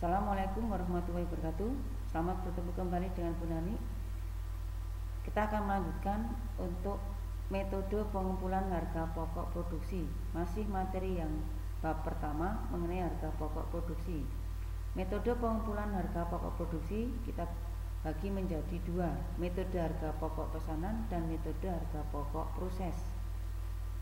Assalamualaikum warahmatullahi wabarakatuh. Selamat bertemu kembali dengan Bu Nani. Kita akan melanjutkan untuk metode pengumpulan harga pokok produksi. Masih materi yang bab pertama mengenai harga pokok produksi. Metode pengumpulan harga pokok produksi kita bagi menjadi dua, metode harga pokok pesanan dan metode harga pokok proses.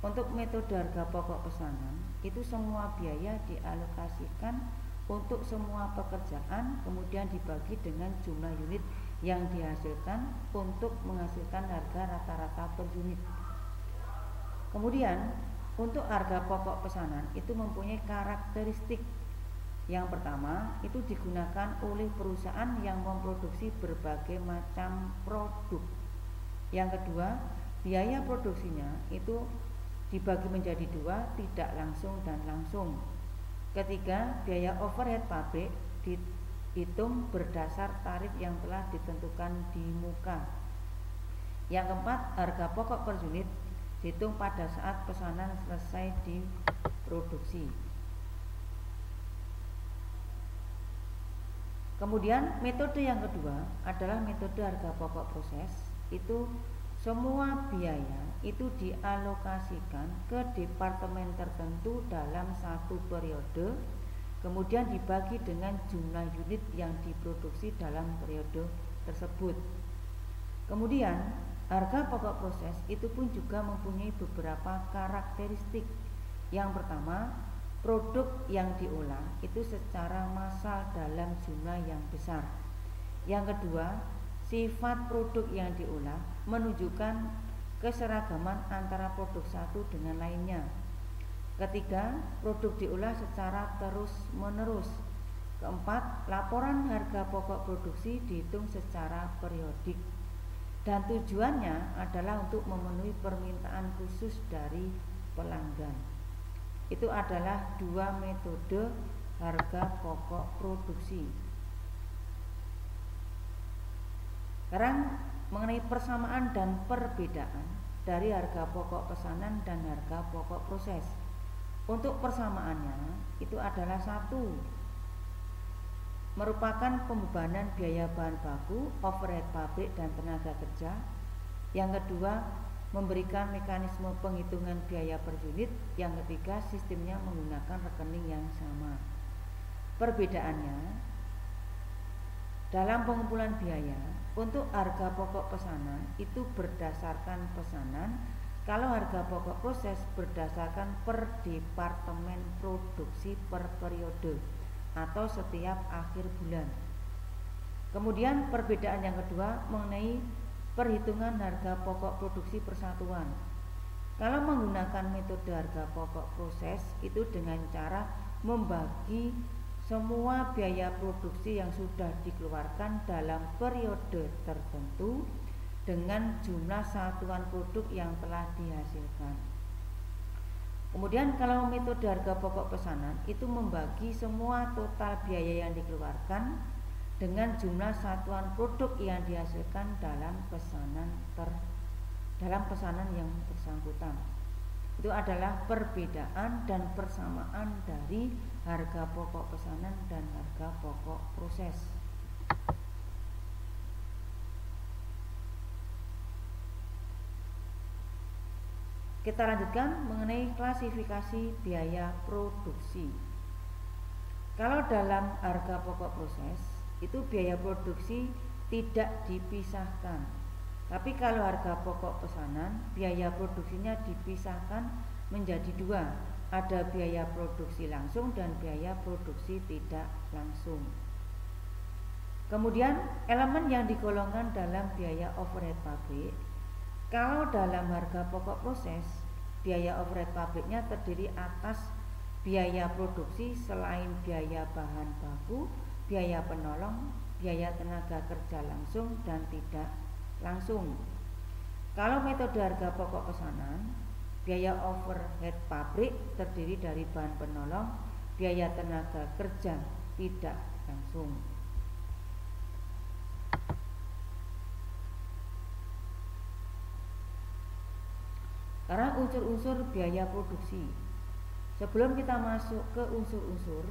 Untuk metode harga pokok pesanan, itu semua biaya dialokasikan untuk semua pekerjaan, kemudian dibagi dengan jumlah unit yang dihasilkan untuk menghasilkan harga rata-rata per unit. Kemudian untuk harga pokok pesanan itu mempunyai karakteristik. Yang pertama, itu digunakan oleh perusahaan yang memproduksi berbagai macam produk. Yang kedua, biaya produksinya itu dibagi menjadi dua, tidak langsung dan langsung. Ketiga, biaya overhead pabrik dihitung berdasar tarif yang telah ditentukan di muka. Yang keempat, harga pokok per unit dihitung pada saat pesanan selesai diproduksi. Kemudian metode yang kedua adalah metode harga pokok proses. Itu semua biaya itu dialokasikan ke departemen tertentu dalam satu periode, kemudian dibagi dengan jumlah unit yang diproduksi dalam periode tersebut. Kemudian harga pokok proses itu pun juga mempunyai beberapa karakteristik. Yang pertama, produk yang diolah itu secara massal dalam jumlah yang besar. Yang kedua, sifat produk yang diolah menunjukkan keseragaman antara produk satu dengan lainnya. Ketiga, produk diolah secara terus-menerus. Keempat, laporan harga pokok produksi dihitung secara periodik. Dan tujuannya adalah untuk memenuhi permintaan khusus dari pelanggan. Itu adalah dua metode harga pokok produksi. Sekarang mengenai persamaan dan perbedaan dari harga pokok pesanan dan harga pokok proses. Untuk persamaannya itu adalah satu, merupakan pembebanan biaya bahan baku, overhead pabrik dan tenaga kerja. Yang kedua, memberikan mekanisme penghitungan biaya per unit. Yang ketiga, sistemnya menggunakan rekening yang sama. Perbedaannya dalam pengumpulan biaya, untuk harga pokok pesanan itu berdasarkan pesanan. Kalau harga pokok proses berdasarkan per departemen produksi per periode atau setiap akhir bulan. Kemudian perbedaan yang kedua mengenai perhitungan harga pokok produksi persatuan. Kalau menggunakan metode harga pokok proses itu dengan cara membagi semua biaya produksi yang sudah dikeluarkan dalam periode tertentu dengan jumlah satuan produk yang telah dihasilkan. Kemudian kalau metode harga pokok pesanan itu membagi semua total biaya yang dikeluarkan dengan jumlah satuan produk yang dihasilkan dalam pesanan yang bersangkutan. Itu adalah perbedaan dan persamaan dari harga pokok pesanan dan harga pokok proses. Kita lanjutkan mengenai klasifikasi biaya produksi. Kalau dalam harga pokok proses itu biaya produksi tidak dipisahkan. Tapi kalau harga pokok pesanan, biaya produksinya dipisahkan menjadi dua. Ada biaya produksi langsung dan biaya produksi tidak langsung. Kemudian elemen yang digolongkan dalam biaya overhead pabrik. Kalau dalam harga pokok proses, biaya overhead pabriknya terdiri atas biaya produksi selain biaya bahan baku, biaya penolong, biaya tenaga kerja langsung dan tidak langsung. Kalau metode harga pokok pesanan, biaya overhead pabrik terdiri dari bahan penolong, biaya tenaga kerja tidak langsung. Karena unsur-unsur biaya produksi. Sebelum kita masuk ke unsur-unsur,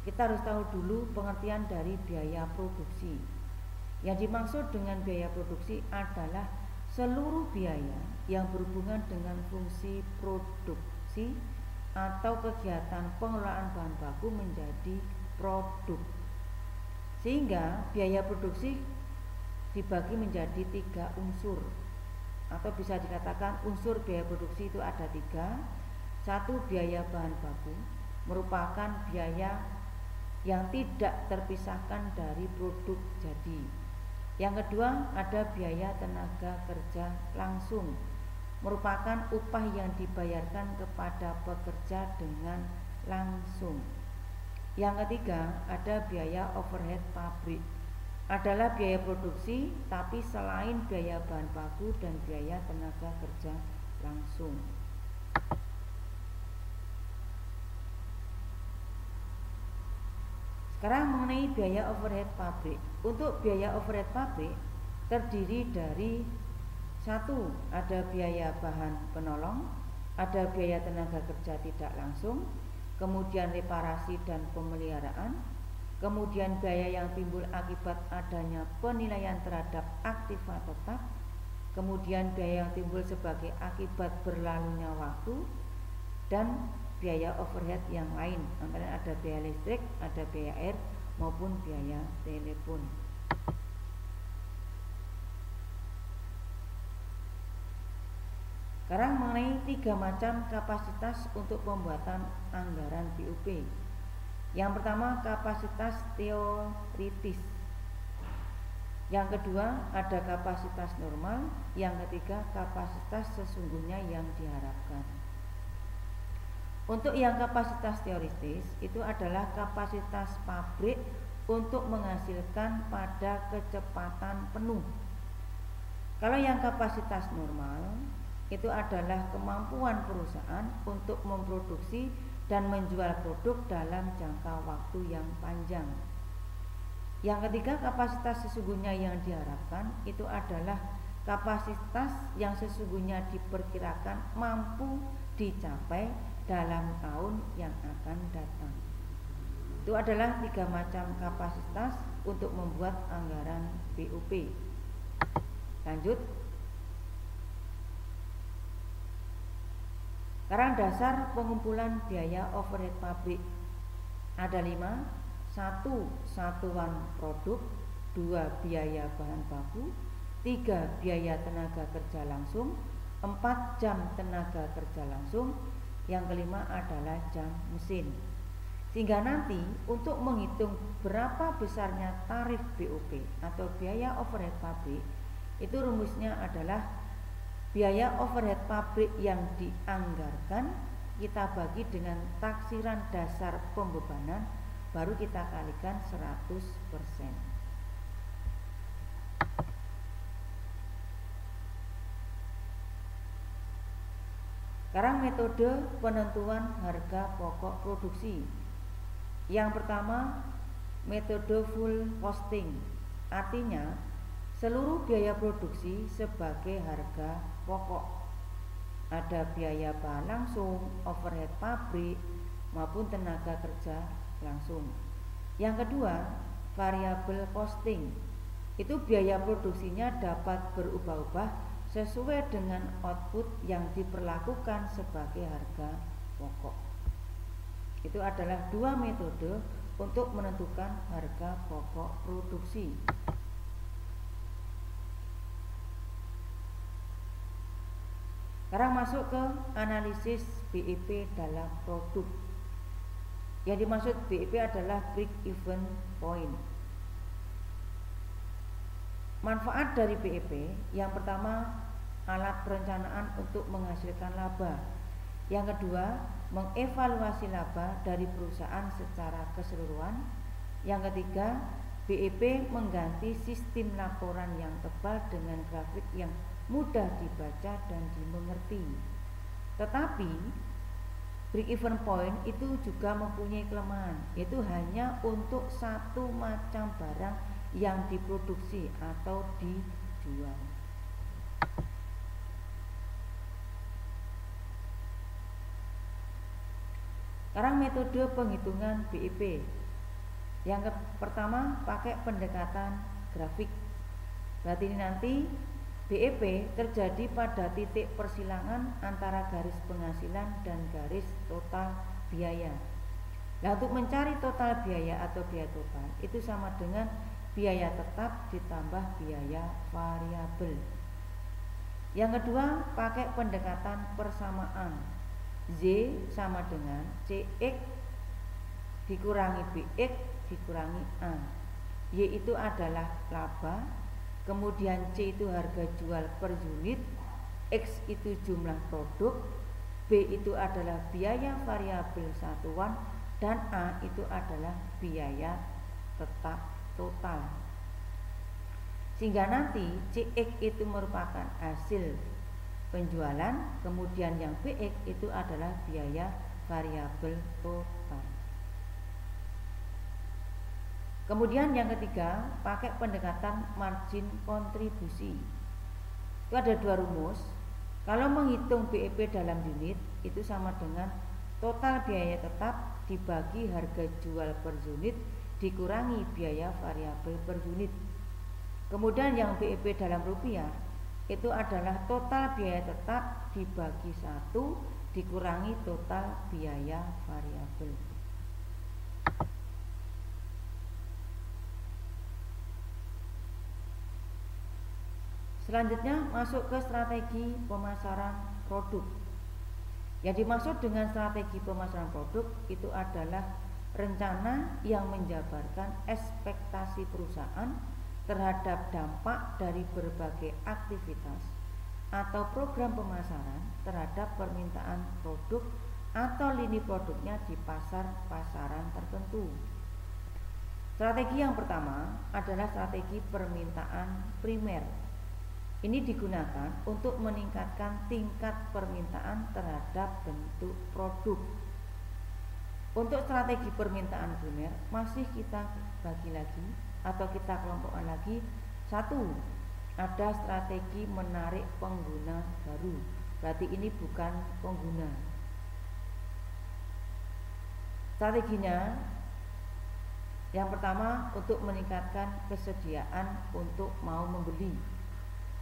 kita harus tahu dulu pengertian dari biaya produksi. Yang dimaksud dengan biaya produksi adalah seluruh biaya yang berhubungan dengan fungsi produksi atau kegiatan pengelolaan bahan baku menjadi produk. Sehingga biaya produksi dibagi menjadi 3 unsur, atau bisa dikatakan unsur biaya produksi itu ada 3. 1, biaya bahan baku, merupakan biaya yang tidak terpisahkan dari produk jadi. Yang kedua, ada biaya tenaga kerja langsung, merupakan upah yang dibayarkan kepada pekerja dengan langsung. Yang ketiga, ada biaya overhead pabrik, adalah biaya produksi tapi selain biaya bahan baku dan biaya tenaga kerja langsung. Sekarang mengenai biaya overhead pabrik. Untuk biaya overhead pabrik terdiri dari 1, ada biaya bahan penolong, ada biaya tenaga kerja tidak langsung, kemudian reparasi dan pemeliharaan, kemudian biaya yang timbul akibat adanya penilaian terhadap aktiva tetap, kemudian biaya yang timbul sebagai akibat berlalunya waktu, dan biaya overhead yang lain, antara ada biaya listrik, ada biaya air, maupun biaya telepon. Sekarang mengenai 3 macam kapasitas untuk pembuatan anggaran BUP. Yang pertama, kapasitas teoritis. Yang kedua, ada kapasitas normal. Yang ketiga, kapasitas sesungguhnya yang diharapkan. Untuk yang kapasitas teoritis itu adalah kapasitas pabrik untuk menghasilkan pada kecepatan penuh. Kalau yang kapasitas normal itu adalah kemampuan perusahaan untuk memproduksi dan menjual produk dalam jangka waktu yang panjang. Yang ketiga, kapasitas sesungguhnya yang diharapkan itu adalah kapasitas yang sesungguhnya diperkirakan mampu dicapai dalam tahun yang akan datang. Itu adalah 3 macam kapasitas untuk membuat anggaran BUP. Lanjut. Sekarang dasar pengumpulan biaya overhead pabrik ada 5. 1, satuan produk. 2, biaya bahan baku. 3, biaya tenaga kerja langsung. 4, jam tenaga kerja langsung. Yang kelima adalah jam mesin. Sehingga nanti untuk menghitung berapa besarnya tarif BOP atau biaya overhead pabrik, itu rumusnya adalah biaya overhead pabrik yang dianggarkan kita bagi dengan taksiran dasar pembebanan, baru kita kalikan 100%. Sekarang metode penentuan harga pokok produksi. Yang pertama, metode full costing. Artinya, seluruh biaya produksi sebagai harga pokok. Ada biaya bahan langsung, overhead pabrik, maupun tenaga kerja langsung. Yang kedua, variable costing. Itu biaya produksinya dapat berubah-ubah sesuai dengan output yang diperlakukan sebagai harga pokok. Itu adalah 2 metode untuk menentukan harga pokok produksi. Sekarang masuk ke analisis BEP dalam produk. Yang dimaksud BEP adalah break even point. Manfaat dari BEP yang pertama, alat perencanaan untuk menghasilkan laba. Yang kedua, mengevaluasi laba dari perusahaan secara keseluruhan. Yang ketiga, BEP mengganti sistem laporan yang tebal dengan grafik yang mudah dibaca dan dimengerti. Tetapi break even point itu juga mempunyai kelemahan, yaitu hanya untuk satu macam barang yang diproduksi atau dijual. Sekarang metode penghitungan BEP. Yang pertama pakai pendekatan grafik. Berarti ini nanti BEP terjadi pada titik persilangan antara garis penghasilan dan garis total biaya. Nah, untuk mencari total biaya atau biaya total itu sama dengan biaya tetap ditambah biaya variabel. Yang kedua pakai pendekatan persamaan. Z sama dengan CX dikurangi BX dikurangi A. Y itu adalah laba, kemudian C itu harga jual per unit, X itu jumlah produk, B itu adalah biaya variabel satuan, dan A itu adalah biaya tetap total. Sehingga nanti CX itu merupakan hasil penjualan, kemudian yang BX itu adalah biaya variabel total. Kemudian yang ketiga pakai pendekatan margin kontribusi. Itu ada dua rumus. Kalau menghitung BEP dalam unit itu sama dengan total biaya tetap dibagi harga jual per unit dikurangi biaya variabel per unit. Kemudian yang BEP dalam rupiah itu adalah total biaya tetap dibagi 1 dikurangi total biaya variabel. Selanjutnya masuk ke strategi pemasaran produk. Yang dimaksud dengan strategi pemasaran produk itu adalah rencana yang menjabarkan ekspektasi perusahaan terhadap dampak dari berbagai aktivitas atau program pemasaran terhadap permintaan produk atau lini produknya di pasar-pasaran tertentu. Strategi yang pertama adalah strategi permintaan primer. Ini digunakan untuk meningkatkan tingkat permintaan terhadap bentuk produk. Untuk strategi permintaan primer masih kita bagi lagi atau kita kelompokkan lagi. 1. Ada strategi menarik pengguna baru. Berarti ini bukan pengguna. Strateginya yang pertama untuk meningkatkan kesediaan untuk mau membeli.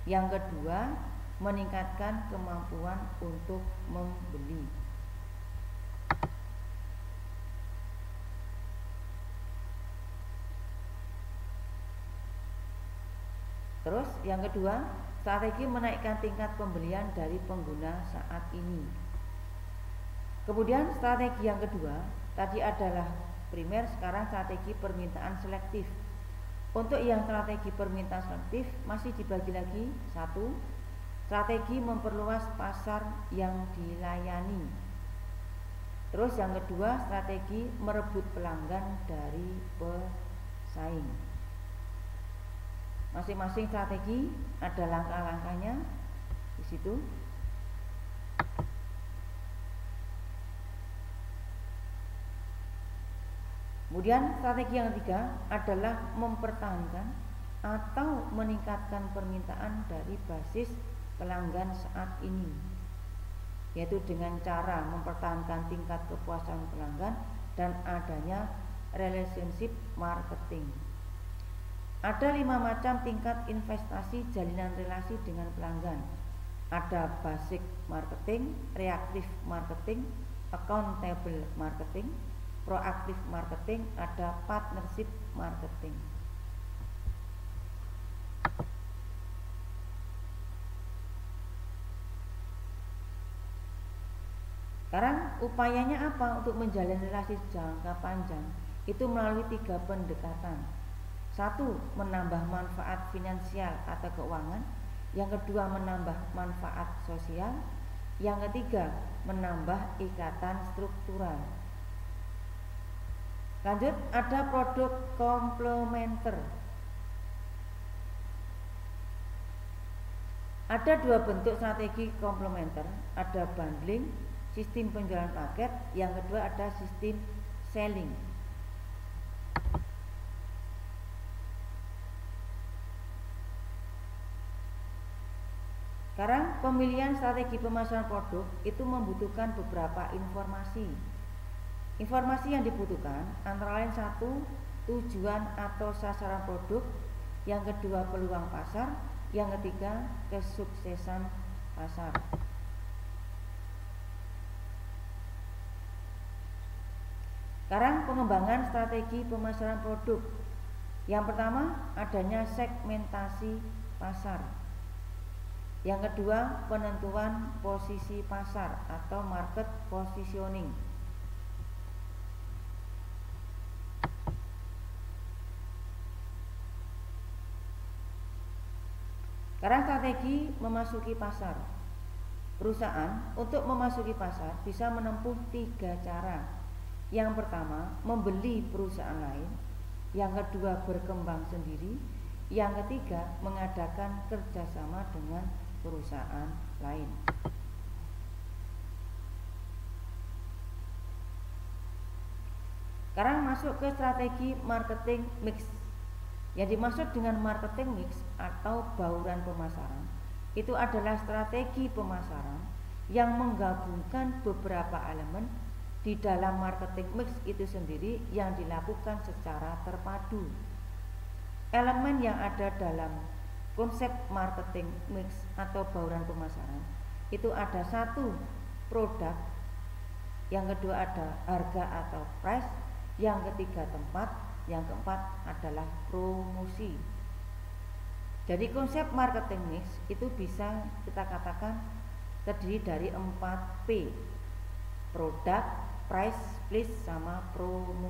Yang kedua, meningkatkan kemampuan untuk membeli. Terus yang kedua, strategi menaikkan tingkat pembelian dari pengguna saat ini. Kemudian strategi yang kedua, tadi adalah primer, sekarang strategi permintaan selektif. Untuk yang strategi permintaan selektif masih dibagi lagi. 1. Strategi memperluas pasar yang dilayani. Terus yang kedua, strategi merebut pelanggan dari pesaing. Masing-masing strategi ada langkah-langkahnya di situ. Kemudian strategi yang ketiga adalah mempertahankan atau meningkatkan permintaan dari basis pelanggan saat ini, yaitu dengan cara mempertahankan tingkat kepuasan pelanggan dan adanya relationship marketing. Ada 5 macam tingkat investasi jalinan relasi dengan pelanggan. Ada basic marketing, reactive marketing, accountable marketing, proaktif marketing, ada partnership marketing. Sekarang upayanya apa untuk menjalin relasi jangka panjang? Itu melalui 3 pendekatan. 1. Menambah manfaat finansial atau keuangan. Yang kedua, menambah manfaat sosial. Yang ketiga, menambah ikatan struktural. Lanjut, ada produk komplementer. Ada 2 bentuk strategi komplementer, ada bundling, sistem penjualan paket, yang kedua ada sistem selling. Sekarang pemilihan strategi pemasaran produk itu membutuhkan beberapa informasi. Informasi yang dibutuhkan antara lain 1. tujuan atau sasaran produk, yang kedua peluang pasar, yang ketiga kesuksesan pasar. Sekarang pengembangan strategi pemasaran produk. Yang pertama adanya segmentasi pasar. Yang kedua penentuan posisi pasar atau market positioning. Sekarang strategi memasuki pasar. Perusahaan untuk memasuki pasar bisa menempuh 3 cara. Yang pertama, membeli perusahaan lain. Yang kedua, berkembang sendiri. Yang ketiga, mengadakan kerjasama dengan perusahaan lain. Sekarang masuk ke strategi marketing mix. Yang dimaksud dengan marketing mix atau bauran pemasaran itu adalah strategi pemasaran yang menggabungkan beberapa elemen di dalam marketing mix itu sendiri yang dilakukan secara terpadu. Elemen yang ada dalam konsep marketing mix atau bauran pemasaran itu ada 1 produk, yang kedua ada harga atau price, yang ketiga tempat, yang keempat adalah promosi. Jadi konsep marketing mix itu bisa kita katakan terdiri dari 4P: produk, price, place, sama promo.